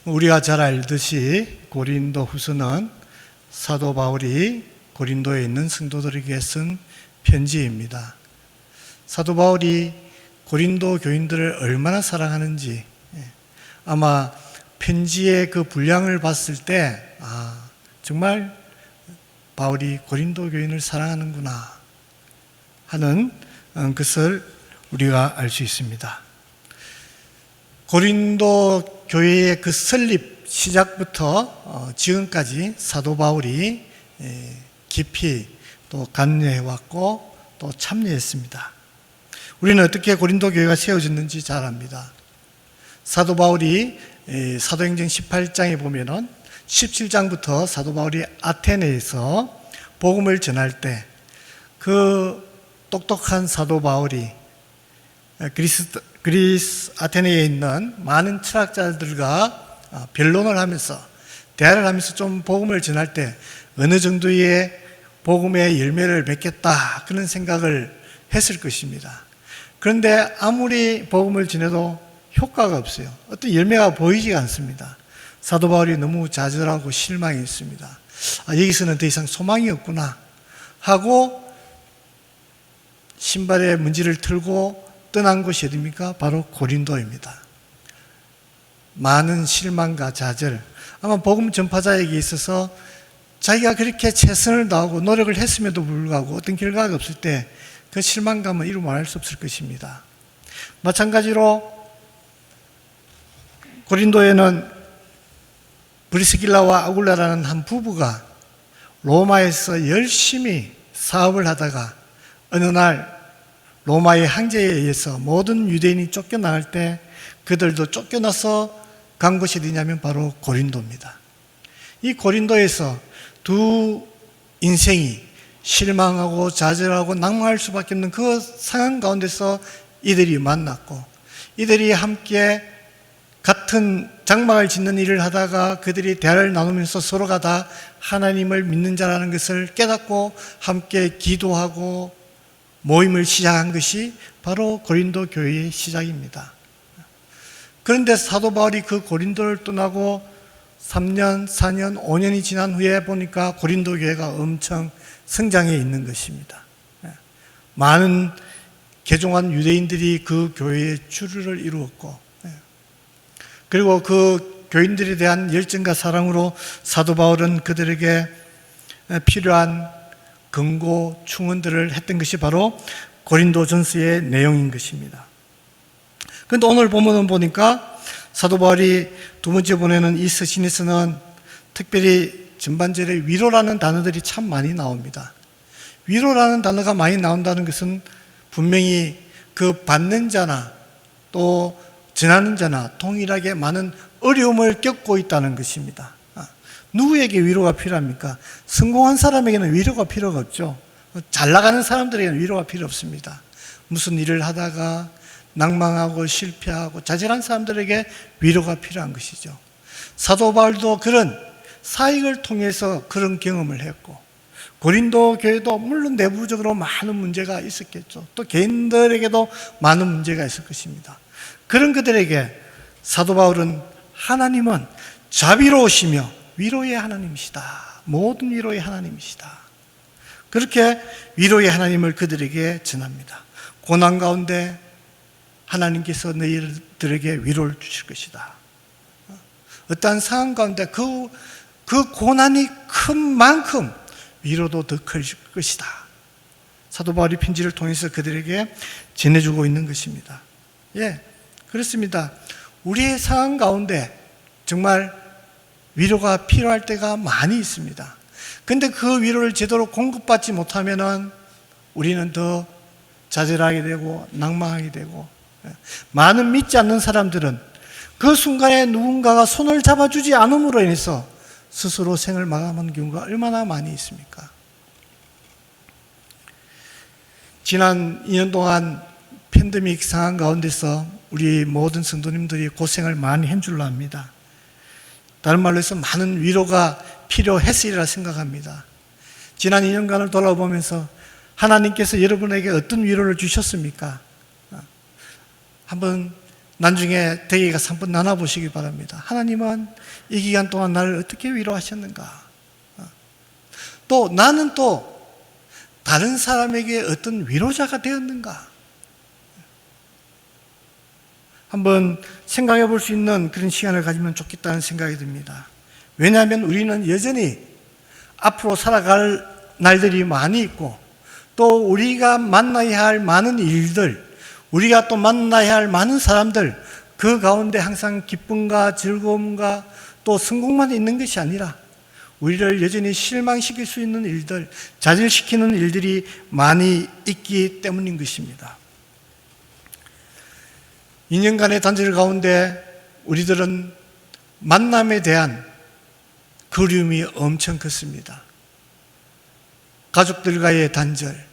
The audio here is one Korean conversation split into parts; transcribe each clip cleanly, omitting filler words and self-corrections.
우리가 잘 알듯이 고린도 후서는 사도 바울이 고린도에 있는 성도들에게 쓴 편지입니다. 사도 바울이 고린도 교인들을 얼마나 사랑하는지 아마 편지의 그 분량을 봤을 때 정말 바울이 고린도 교인을 사랑하는구나 하는 것을 우리가 알 수 있습니다. 고린도 교회의 그 설립 시작부터 지금까지 사도 바울이 깊이 또 관여해왔고 또 참여했습니다. 우리는 어떻게 고린도 교회가 세워졌는지 잘 압니다. 사도 바울이 사도행전 18장에 보면은 17장부터 사도 바울이 아테네에서 복음을 전할 때 그 똑똑한 사도 바울이 그리스 아테네에 있는 많은 철학자들과 변론을 하면서 대화를 하면서 좀 복음을 전할 때 어느 정도의 복음의 열매를 맺겠다 그런 생각을 했을 것입니다. 그런데 아무리 복음을 전해도 효과가 없어요. 어떤 열매가 보이지가 않습니다. 사도 바울이 너무 좌절하고 실망했습니다. 여기서는 더 이상 소망이 없구나 하고 신발에 문지를 틀고 떠난 곳이 어디입니까? 바로 고린도입니다. 많은 실망과 좌절, 아마 복음 전파자에게 있어서 자기가 그렇게 최선을 다하고 노력을 했음에도 불구하고 어떤 결과가 없을 때 그 실망감은 이루 말할 수 없을 것입니다. 마찬가지로 고린도에는 브리스길라와 아굴라라는 한 부부가 로마에서 열심히 사업을 하다가 어느 날 로마의 황제에 의해서 모든 유대인이 쫓겨나갈 때 그들도 쫓겨나서 간 곳이 어디냐면 바로 고린도입니다. 이 고린도에서 두 인생이 실망하고 좌절하고 낭망할 수밖에 없는 그 상황 가운데서 이들이 만났고 이들이 함께 같은 장막을 짓는 일을 하다가 그들이 대화를 나누면서 서로가 다 하나님을 믿는 자라는 것을 깨닫고 함께 기도하고 모임을 시작한 것이 바로 고린도 교회의 시작입니다. 그런데 사도 바울이 그 고린도를 떠나고 3년, 4년, 5년이 지난 후에 보니까 고린도 교회가 엄청 성장해 있는 것입니다. 많은 개종한 유대인들이 그 교회의 주류를 이루었고 그리고 그 교인들에 대한 열정과 사랑으로 사도 바울은 그들에게 필요한 권고, 충언들을 했던 것이 바로 고린도전서의 내용인 것입니다. 그런데 오늘 본문을 보니까 사도 바울이 두 번째 보내는 이 서신에서는 특별히 전반절에 위로라는 단어들이 참 많이 나옵니다. 위로라는 단어가 많이 나온다는 것은 분명히 그 받는 자나 또 전하는 자나 동일하게 많은 어려움을 겪고 있다는 것입니다. 누구에게 위로가 필요합니까? 성공한 사람에게는 위로가 필요가 없죠. 잘 나가는 사람들에게는 위로가 필요 없습니다. 무슨 일을 하다가 낭망하고 실패하고 좌절한 사람들에게 위로가 필요한 것이죠. 사도 바울도 그런 사역을 통해서 그런 경험을 했고 고린도 교회도 물론 내부적으로 많은 문제가 있었겠죠. 또 개인들에게도 많은 문제가 있을 것입니다. 그런 그들에게 사도 바울은 하나님은 자비로우시며 위로의 하나님이시다. 모든 위로의 하나님이시다. 그렇게 위로의 하나님을 그들에게 전합니다. 고난 가운데 하나님께서 너희들에게 위로를 주실 것이다. 어떠한 상황 가운데 그 고난이 큰 만큼 위로도 더 클 것이다. 사도 바울이 편지를 통해서 그들에게 전해주고 있는 것입니다. 그렇습니다. 우리의 상황 가운데 정말 위로가 필요할 때가 많이 있습니다. 그런데 그 위로를 제대로 공급받지 못하면 우리는 더 좌절하게 되고 낭망하게 되고 많은 믿지 않는 사람들은 그 순간에 누군가가 손을 잡아주지 않음으로 인해서 스스로 생을 마감하는 경우가 얼마나 많이 있습니까? 지난 2년 동안 팬데믹 상황 가운데서 우리 모든 성도님들이 고생을 많이 한 줄로 압니다. 다른 말로 해서 많은 위로가 필요했으리라 생각합니다. 지난 2년간을 돌아보면서 하나님께서 여러분에게 어떤 위로를 주셨습니까? 한번 나중에 대개 가서 한번 나눠보시기 바랍니다. 하나님은 이 기간 동안 나를 어떻게 위로하셨는가? 또 나는 또 다른 사람에게 어떤 위로자가 되었는가? 한번 생각해 볼 수 있는 그런 시간을 가지면 좋겠다는 생각이 듭니다. 왜냐하면 우리는 여전히 앞으로 살아갈 날들이 많이 있고, 또 우리가 만나야 할 많은 일들, 우리가 또 만나야 할 많은 사람들, 그 가운데 항상 기쁨과 즐거움과 또 성공만 있는 것이 아니라 우리를 여전히 실망시킬 수 있는 일들, 좌절시키는 일들이 많이 있기 때문인 것입니다. 2년간의 단절 가운데 우리들은 만남에 대한 그리움이 엄청 컸습니다. 가족들과의 단절,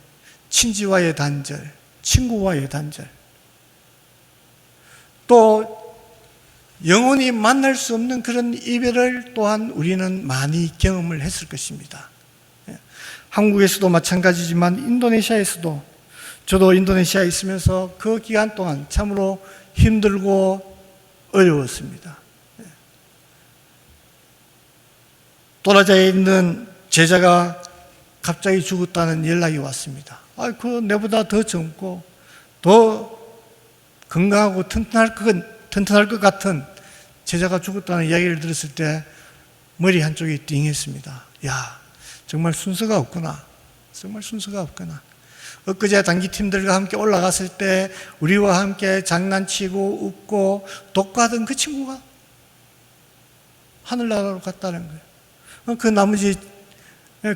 친지와의 단절, 친구와의 단절, 또 영원히 만날 수 없는 그런 이별을 또한 우리는 많이 경험을 했을 것입니다. 한국에서도 마찬가지지만 인도네시아에서도, 저도 인도네시아에 있으면서 그 기간 동안 참으로 힘들고 어려웠습니다. 도라자에 있는 제자가 갑자기 죽었다는 연락이 왔습니다. 그 내보다 더 젊고 더 건강하고 튼튼할 것 같은 제자가 죽었다는 이야기를 들었을 때 머리 한쪽이 띵했습니다. 야, 정말 순서가 없구나. 정말 순서가 없구나. 엊그제 단기팀들과 함께 올라갔을 때 우리와 함께 장난치고 웃고 독과하던 그 친구가 하늘나라로 갔다는 거예요. 그 나머지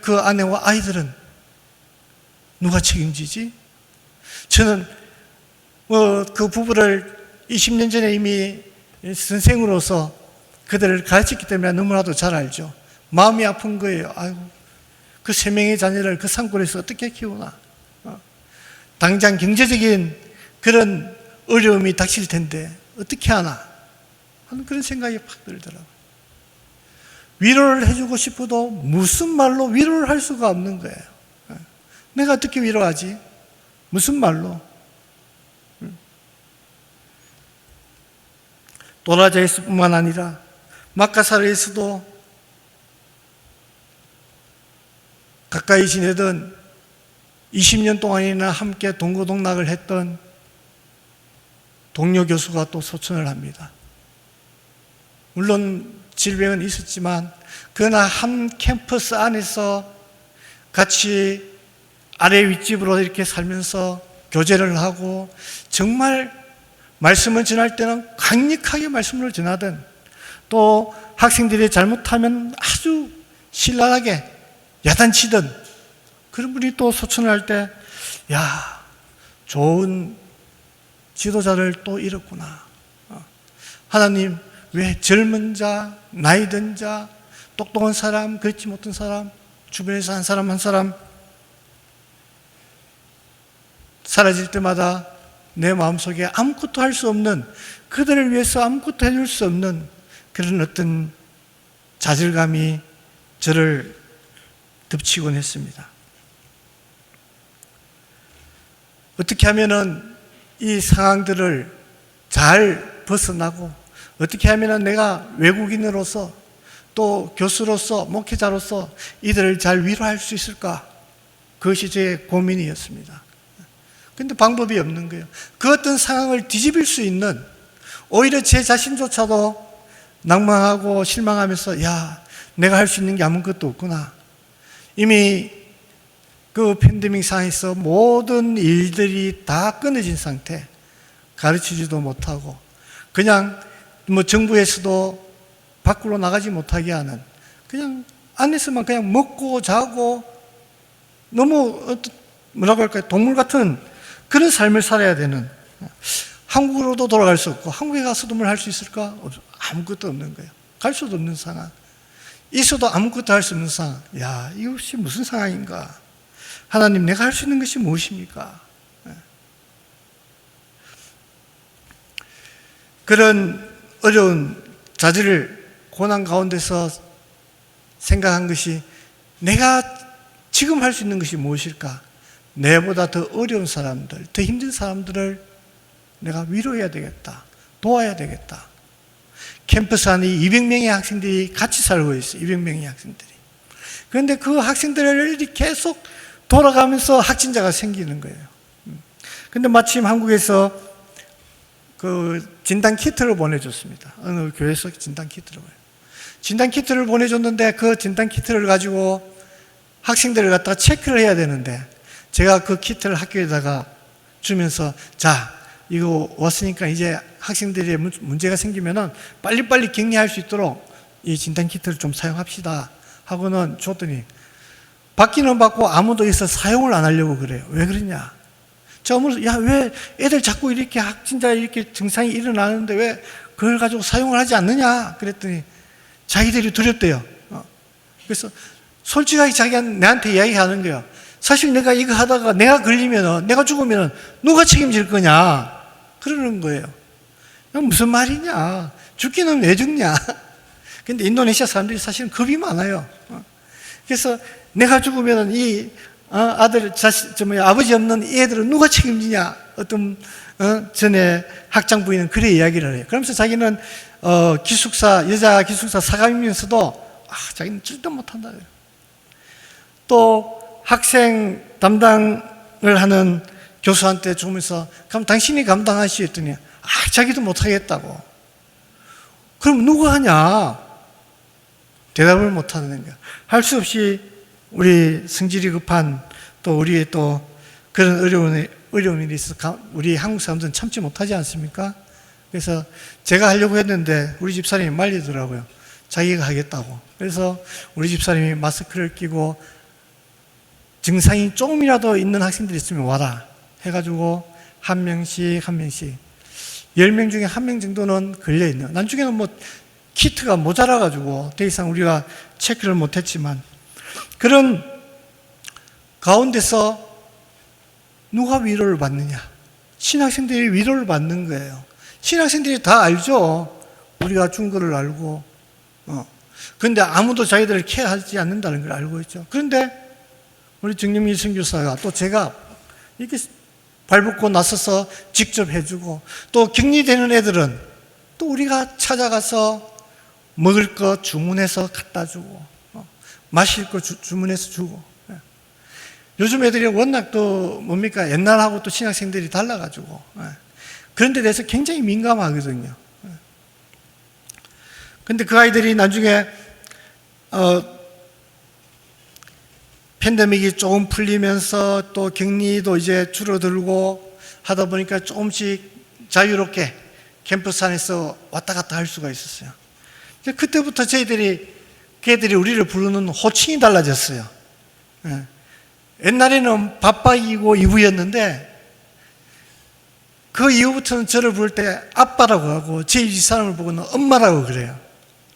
그 아내와 아이들은 누가 책임지지? 저는 그 부부를 20년 전에 이미 선생으로서 그들을 가르쳤기 때문에 너무나도 잘 알죠. 마음이 아픈 거예요. 아이고, 그 3명의 자녀를 그 산골에서 어떻게 키우나? 당장 경제적인 그런 어려움이 닥칠 텐데 어떻게 하나 하는 그런 생각이 팍 들더라고요. 위로를 해주고 싶어도 무슨 말로 위로를 할 수가 없는 거예요. 내가 어떻게 위로하지? 무슨 말로? 도라자에서뿐만 아니라 마카사르에서도 가까이 지내던 20년 동안이나 함께 동고동락을 했던 동료 교수가 또 소천을 합니다. 물론 질병은 있었지만 그러나 한 캠퍼스 안에서 같이 아래 윗집으로 이렇게 살면서 교제를 하고 정말 말씀을 전할 때는 강력하게 말씀을 전하던, 또 학생들이 잘못하면 아주 신랄하게 야단치던 그런 분이 또 소천을 할 때, 야, 좋은 지도자를 또 잃었구나. 하나님, 왜 젊은 자, 나이 든 자, 똑똑한 사람, 그렇지 못한 사람, 주변에서 한 사람 한 사람 사라질 때마다 내 마음속에 아무것도 할 수 없는, 그들을 위해서 아무것도 해줄 수 없는 그런 어떤 좌절감이 저를 덮치곤 했습니다. 어떻게 하면은 이 상황들을 잘 벗어나고, 어떻게 하면은 내가 외국인으로서 또 교수로서 목회자로서 이들을 잘 위로할 수 있을까? 그것이 제 고민이었습니다. 근데 방법이 없는 거예요. 그 어떤 상황을 뒤집을 수 있는, 오히려 제 자신조차도 낭망하고 실망하면서, 야, 내가 할 수 있는 게 아무것도 없구나. 이미 그 팬데믹 상황에서 모든 일들이 다 끊어진 상태, 가르치지도 못하고 그냥 정부에서도 밖으로 나가지 못하게 하는, 그냥 안에서만 그냥 먹고 자고 너무 뭐라고 할까요? 동물 같은 그런 삶을 살아야 되는, 한국으로도 돌아갈 수 없고 한국에 가서도 뭘 할 수 있을까? 아무것도 없는 거예요. 갈 수도 없는 상황, 있어도 아무것도 할 수 없는 상황. 야, 이것이 무슨 상황인가? 하나님, 내가 할 수 있는 것이 무엇입니까? 그런 어려운 좌절, 고난 가운데서 생각한 것이, 내가 지금 할 수 있는 것이 무엇일까? 내보다 더 어려운 사람들, 더 힘든 사람들을 내가 위로해야 되겠다. 도와야 되겠다. 캠퍼스 안에 200명의 학생들이 같이 살고 있어요. 200명의 학생들이. 그런데 그 학생들이 계속 돌아가면서 확진자가 생기는 거예요. 근데 마침 한국에서 그 진단 키트를 보내줬습니다. 어느 교회에서 진단 키트를 보내줬어요. 진단 키트를 보내줬는데 그 진단 키트를 가지고 학생들을 갖다가 체크를 해야 되는데 제가 그 키트를 학교에다가 주면서 자, 이거 왔으니까 이제 학생들이 문제가 생기면은 빨리빨리 격리할 수 있도록 이 진단 키트를 좀 사용합시다 하고는 줬더니 받기는 받고 아무도 있어 사용을 안 하려고 그래요. 왜 그러냐? 야, 왜 애들 자꾸 이렇게 확진자 이렇게 증상이 일어나는데 왜 그걸 가지고 사용을 하지 않느냐? 그랬더니 자기들이 두렵대요. 그래서 솔직하게 자기가 내한테 이야기하는 거예요. 사실 내가 이거 하다가 내가 걸리면은, 내가 죽으면은 누가 책임질 거냐? 그러는 거예요. 무슨 말이냐? 죽기는 왜 죽냐? 근데 인도네시아 사람들이 사실은 겁이 많아요. 그래서 내가 죽으면은 이 아들, 아버지 없는 이 애들은 누가 책임지냐? 어떤 전에 학장 부인은 그래 이야기를 해요. 그러면서 자기는 기숙사, 여자 기숙사 사감이면서도 자기는 절대 못한다. 또 학생 담당을 하는 교수한테 주면서 그럼 당신이 감당하시 했더니 자기도 못하겠다고. 그럼 누가 하냐? 대답을 못하는 거야. 할 수 없이 우리 성질이 급한 또 우리의 또 그런 어려운 일이 있어서 우리 한국 사람들은 참지 못하지 않습니까? 그래서 제가 하려고 했는데 우리 집사람이 말리더라고요. 자기가 하겠다고. 그래서 우리 집사람이 마스크를 끼고 증상이 조금이라도 있는 학생들이 있으면 와라 해가지고 한 명씩 10명 중에 1명 정도는 걸려있네요. 나중에는 뭐 키트가 모자라가지고 더 이상 우리가 체크를 못했지만 그런 가운데서 누가 위로를 받느냐? 신학생들이 위로를 받는 거예요. 신학생들이 다 알죠. 우리가 준 거를 알고 그런데 아무도 자기들을 케어하지 않는다는 걸 알고 있죠. 그런데 우리 정림기 선교사가 또 제가 이렇게 발벗고 나서서 직접 해주고 또 격리되는 애들은 또 우리가 찾아가서 먹을 거 주문해서 갖다 주고 마실 거 주문해서 주고. 요즘 애들이 워낙 또 뭡니까 옛날하고 또 신학생들이 달라가지고 그런 데 대해서 굉장히 민감하거든요. 근데 그 아이들이 나중에 팬데믹이 조금 풀리면서 또 격리도 이제 줄어들고 하다 보니까 조금씩 자유롭게 캠퍼스 안에서 왔다 갔다 할 수가 있었어요. 그때부터 걔들이 우리를 부르는 호칭이 달라졌어요. 옛날에는 밥박이고 이부였는데 그 이후부터는 저를 부를 때 아빠라고 하고 제 집사람을 보고는 엄마라고 그래요.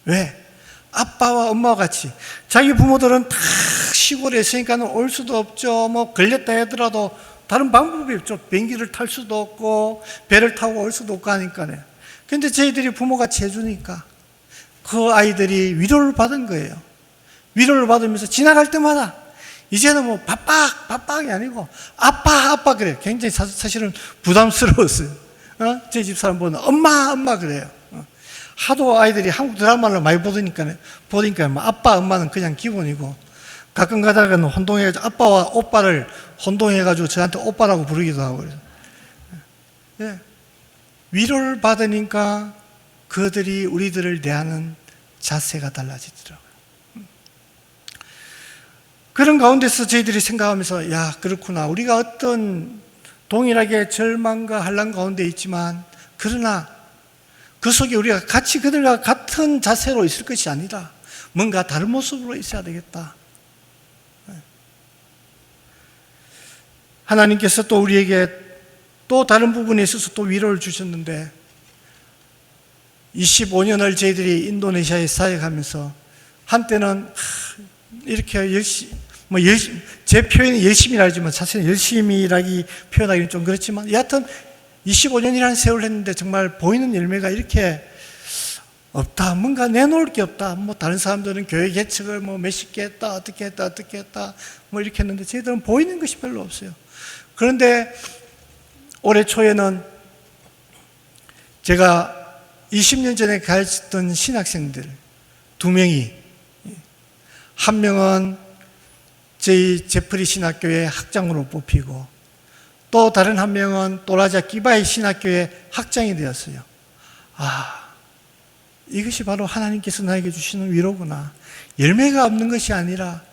왜? 아빠와 엄마와 같이. 자기 부모들은 다 시골에 있으니까 올 수도 없죠. 뭐 걸렸다 하더라도 다른 방법이 없죠. 비행기를 탈 수도 없고 배를 타고 올 수도 없고 하니까요. 그런데 저희들이 부모같이 해주니까 그 아이들이 위로를 받은 거예요. 위로를 받으면서 지나갈 때마다 이제는 뭐 밥박이 아니고 아빠 그래요. 굉장히 사실은 부담스러웠어요. 제 집사람 보면 엄마 그래요. 하도 아이들이 한국 드라마를 많이 보니까 뭐 아빠 엄마는 그냥 기본이고 가끔 가다가는 혼동해가지고 아빠와 오빠를 혼동해가지고 저한테 오빠라고 부르기도 하고 그래서 위로를 받으니까 그들이 우리들을 대하는 자세가 달라지더라고요. 그런 가운데서 저희들이 생각하면서 야 그렇구나 우리가 어떤 동일하게 절망과 환난 가운데 있지만 그러나 그 속에 우리가 같이 그들과 같은 자세로 있을 것이 아니라 뭔가 다른 모습으로 있어야 되겠다. 하나님께서 또 우리에게 또 다른 부분에 있어서 또 위로를 주셨는데 25년을 저희들이 인도네시아에 사역하면서 한때는 이렇게 제 표현이 열심히라 하지만 사실은 열심히라기 표현하기는 좀 그렇지만 여하튼 25년이라는 세월을 했는데 정말 보이는 열매가 이렇게 없다. 뭔가 내놓을 게 없다. 뭐 다른 사람들은 교회 개척을 뭐 몇십 개 했다. 어떻게 했다. 뭐 이렇게 했는데 저희들은 보이는 것이 별로 없어요. 그런데 올해 초에는 제가 20년 전에 가르쳤던 신학생들 2명이, 한 명은 저희 제프리 신학교의 학장으로 뽑히고 또 다른 한 명은 또라자 기바이 신학교의 학장이 되었어요. 이것이 바로 하나님께서 나에게 주시는 위로구나. 열매가 없는 것이 아니라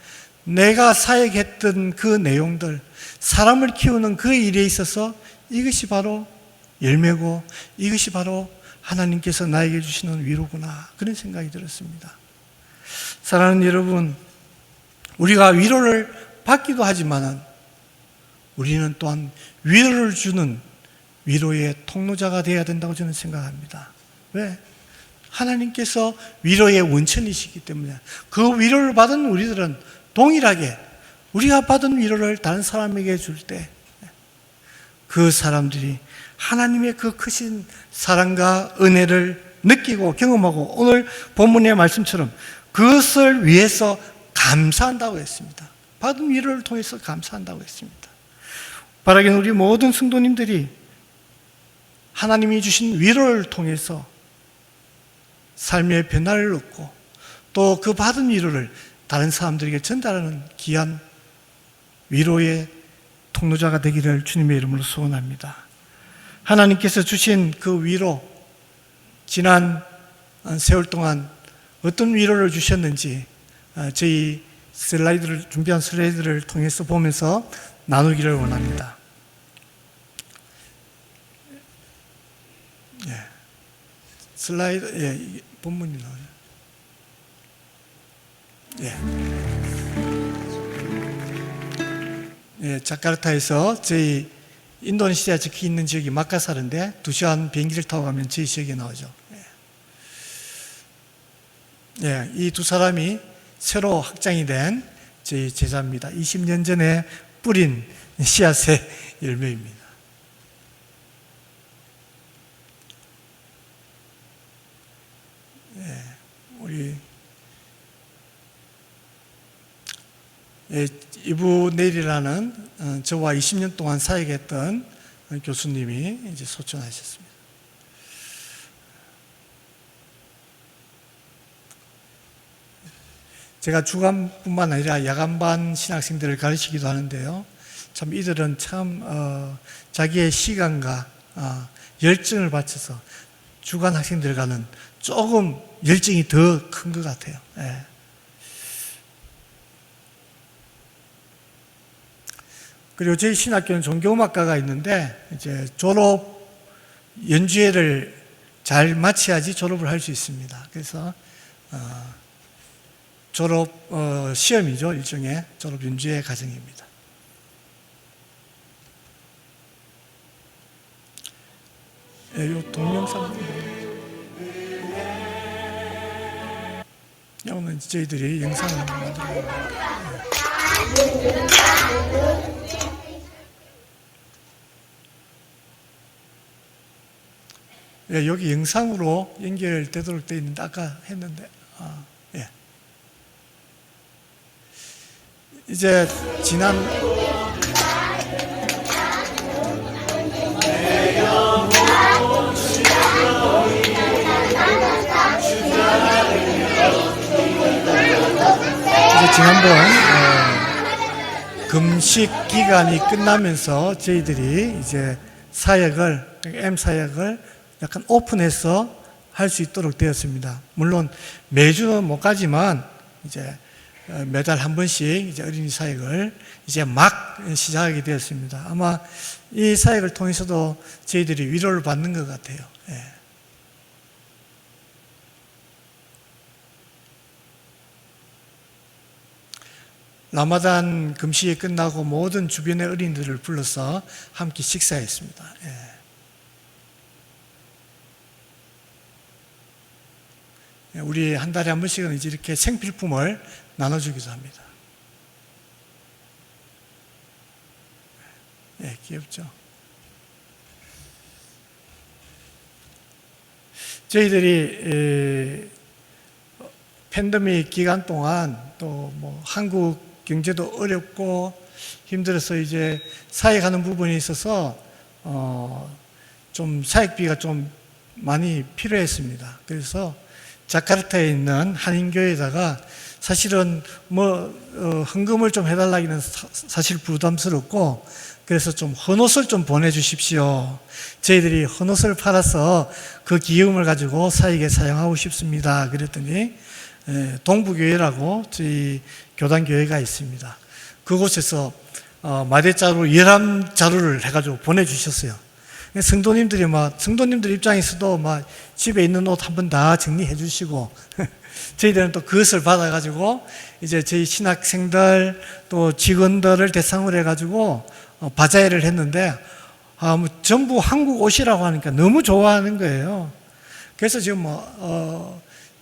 내가 사역했던 그 내용들, 사람을 키우는 그 일에 있어서 이것이 바로 열매고 이것이 바로 하나님께서 나에게 주시는 위로구나. 그런 생각이 들었습니다. 사랑하는 여러분, 우리가 위로를 받기도 하지만 우리는 또한 위로를 주는 위로의 통로자가 되어야 된다고 저는 생각합니다. 왜? 하나님께서 위로의 원천이시기 때문에 그 위로를 받은 우리들은 동일하게 우리가 받은 위로를 다른 사람에게 줄 때 그 사람들이 하나님의 그 크신 사랑과 은혜를 느끼고 경험하고 오늘 본문의 말씀처럼 그것을 위해서 감사한다고 했습니다. 받은 위로를 통해서 감사한다고 했습니다. 바라기는 우리 모든 성도님들이 하나님이 주신 위로를 통해서 삶의 변화를 얻고 또 그 받은 위로를 다른 사람들에게 전달하는 귀한 위로의 통로자가 되기를 주님의 이름으로 소원합니다. 하나님께서 주신 그 위로, 지난 세월 동안 어떤 위로를 주셨는지 저희 준비한 슬라이드를 통해서 보면서 나누기를 원합니다. 슬라이드, 본문이 나와요. 자카르타에서 저희 인도네시아 적혀 있는 지역이 마카사르인데 2시간 비행기를 타고 가면 저희 지역에 나오죠. 이 두 사람이 새로 확장이 된 저희 제자입니다. 20년 전에 뿌린 씨앗의 열매입니다. 우리 이브네일이라는 저와 20년 동안 사역했던 교수님이 이제 소천하셨습니다. 제가 주간뿐만 아니라 야간반 신학생들을 가르치기도 하는데요. 참 이들은 참 자기의 시간과 열정을 바쳐서 주간 학생들과는 조금 열정이 더 큰 것 같아요. 그리고 저희 신학교는 종교음악과가 있는데 이제 졸업 연주회를 잘 마쳐야지 졸업을 할 수 있습니다. 그래서 졸업 시험이죠. 일종의 졸업 연주회 과정입니다. 이 동영상 오늘 저희들이 영상을 만들어요. 여기 영상으로 연결되도록 되어 있는데 아까 했는데 이제 지난 지난번 금식 기간이 끝나면서 저희들이 이제 사역을 M 사역을 약간 오픈해서 할 수 있도록 되었습니다. 물론 매주는 못 가지만 이제 매달 한 번씩 이제 어린이 사역을 이제 막 시작하게 되었습니다. 아마 이 사역을 통해서도 저희들이 위로를 받는 것 같아요. 라마단 금식이 끝나고 모든 주변의 어린이들을 불러서 함께 식사했습니다. 우리 한 달에 한 번씩은 이제 이렇게 생필품을 나눠주기도 합니다. 귀엽죠? 저희들이 팬데믹 기간 동안 또 뭐 한국 경제도 어렵고 힘들어서 이제 사역하는 부분에 있어서 좀 사역비가 좀 많이 필요했습니다. 그래서 자카르타에 있는 한인교회에다가 사실은 헌금을 좀 해달라기는 사실 부담스럽고, 그래서 좀 헌옷을 좀 보내주십시오. 저희들이 헌옷을 팔아서 그 기금을 가지고 사역에 사용하고 싶습니다. 그랬더니 동부교회라고 저희 교단교회가 있습니다. 그곳에서 마대자루 11자루를 해가지고 보내주셨어요. 성도님들 입장에서도 집에 있는 옷 한번 다 정리해 주시고, 저희들은 또 그것을 받아가지고 이제 저희 신학생들 또 직원들을 대상으로 해가지고 바자회를 했는데, 전부 한국 옷이라고 하니까 너무 좋아하는 거예요. 그래서 지금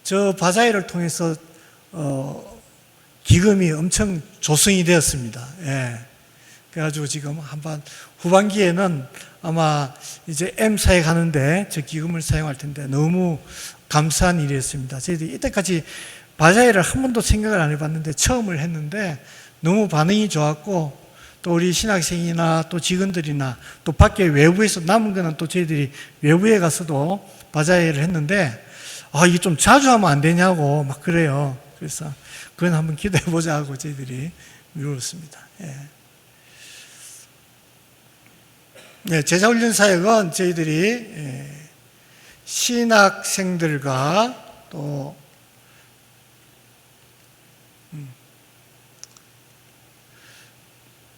저 바자회를 통해서 기금이 엄청 조성이 되었습니다. 예. 그래가지고 지금 한번 후반기에는 아마 이제 M사에 가는데 저 기금을 사용할 텐데 너무 감사한 일이었습니다. 저희들이 이때까지 바자회를 한 번도 생각을 안 해봤는데 처음을 했는데 너무 반응이 좋았고, 또 우리 신학생이나 또 직원들이나 또 밖에 외부에서 남은 거는 또 저희들이 외부에 가서도 바자회를 했는데, 이게 좀 자주 하면 안 되냐고 막 그래요. 그래서 그건 한번 기도해 보자 하고 저희들이 미뤘습니다. 예. 네, 제자훈련 사역은 저희들이 신학생들과 또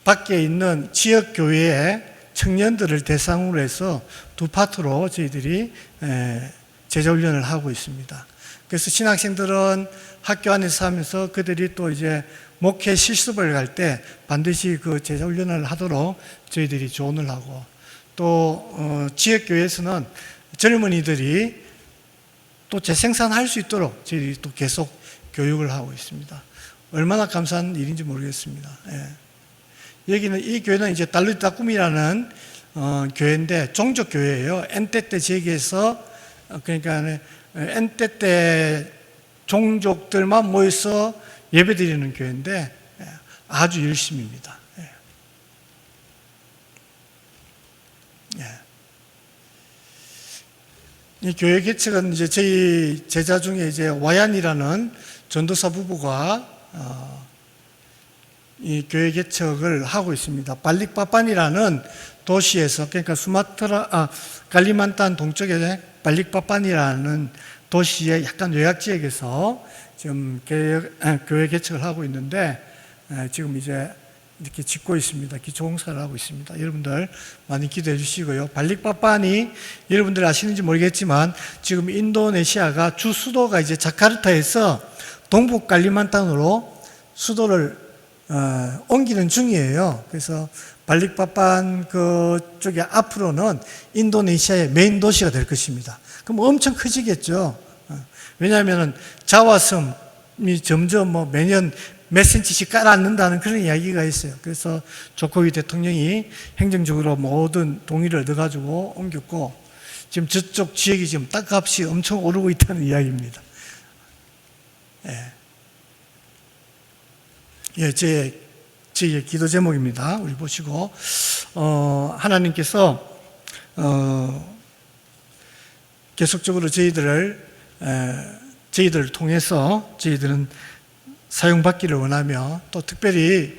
밖에 있는 지역교회의 청년들을 대상으로 해서 두 파트로 저희들이 제자훈련을 하고 있습니다. 그래서 신학생들은 학교 안에서 하면서 그들이 또 이제 목회 실습을 갈 때 반드시 그 제자훈련을 하도록 저희들이 조언을 하고, 또 지역교회에서는 젊은이들이 또 재생산할 수 있도록 저희들이 또 계속 교육을 하고 있습니다. 얼마나 감사한 일인지 모르겠습니다. 예. 여기는 이 교회는 이제 달루타꿈이라는 교회인데 종족교회예요. 엔테테 지역에서, 그러니까 엔테테 종족들만 모여서 예배드리는 교회인데 아주 열심입니다. 이 교회 개척은 이제 저희 제자 중에 이제 와얀이라는 전도사 부부가 이 교회 개척을 하고 있습니다. 발릭빠빤이라는 도시에서, 그러니까 칼리만탄 동쪽에 발릭빠빤이라는 도시의 약간 외곽 지역에서 지금 교회 개척을 하고 있는데, 지금 이제 이렇게 짓고 있습니다. 기초공사를 하고 있습니다. 여러분들 많이 기도해 주시고요. 발릭빠빤이 여러분들 아시는지 모르겠지만 지금 인도네시아가 주 수도가 이제 자카르타에서 동북 칼리만탄으로 수도를 옮기는 중이에요. 그래서 발릭빠빤 그쪽에 앞으로는 인도네시아의 메인 도시가 될 것입니다. 그럼 엄청 커지겠죠. 왜냐하면 자와섬이 점점 매년 몇 센치씩 깔아앉는다는 그런 이야기가 있어요. 그래서 조코위 대통령이 행정적으로 모든 동의를 얻어가지고 옮겼고, 지금 저쪽 지역이 지금 땅값이 엄청 오르고 있다는 이야기입니다. 제 기도 제목입니다. 우리 보시고, 하나님께서 계속적으로 저희들을 통해서 저희들은 사용받기를 원하며, 또 특별히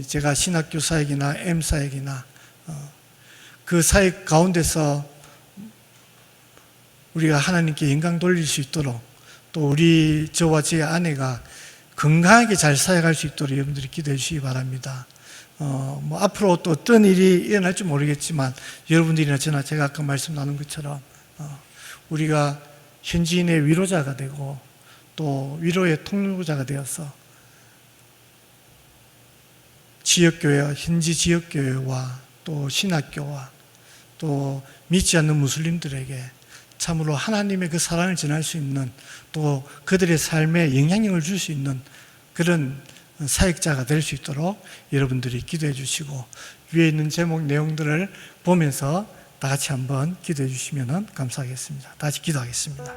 제가 신학교 사역이나 M 사역이나 그 사역 가운데서 우리가 하나님께 영광 돌릴 수 있도록, 또 우리 저와 제 아내가 건강하게 잘 사역할 수 있도록 여러분들이 기도해 주시기 바랍니다. 앞으로 또 어떤 일이 일어날지 모르겠지만 여러분들이나 저나 제가 아까 말씀 나눈 것처럼 우리가 현지인의 위로자가 되고 또 위로의 통로자가 되어서 지역교회와 현지 지역교회와 또 신학교와 또 믿지 않는 무슬림들에게 참으로 하나님의 그 사랑을 전할 수 있는, 또 그들의 삶에 영향력을 줄 수 있는 그런 사역자가 될 수 있도록 여러분들이 기도해 주시고, 위에 있는 제목 내용들을 보면서 다 같이 한번 기도해 주시면 감사하겠습니다. 다시 기도하겠습니다.